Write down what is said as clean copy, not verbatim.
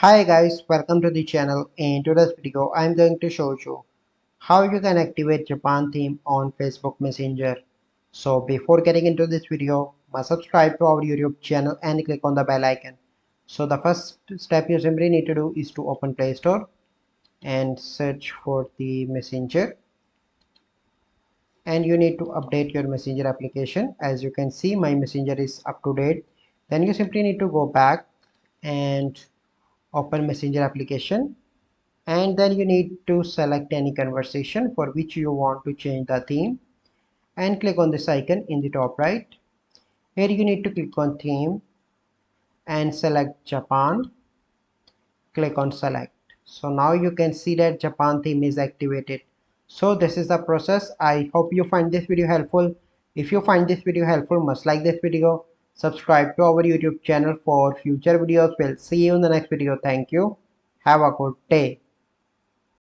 Hi guys, welcome to the channel. In today's video, I'm going to show you how you can activate Japan theme on Facebook Messenger. So before getting into this video, must subscribe to our YouTube channel and click on the bell icon. So the first step you simply need to do is to open Play Store and search for the Messenger. And you need to update your Messenger application. As you can see, my Messenger is up to date. Then you simply need to go back and open Messenger application, and then you need to select any conversation for which you want to change the theme and click on this icon in the top right. Here you need to click on theme and select Japan. Click on select. So now you can see that Japan theme is activated. So this is the process. I hope you find this video helpful. If you find this video helpful, must like this video, subscribe to our YouTube channel for future videos. We'll see you in the next video. Thank you. Have a good day.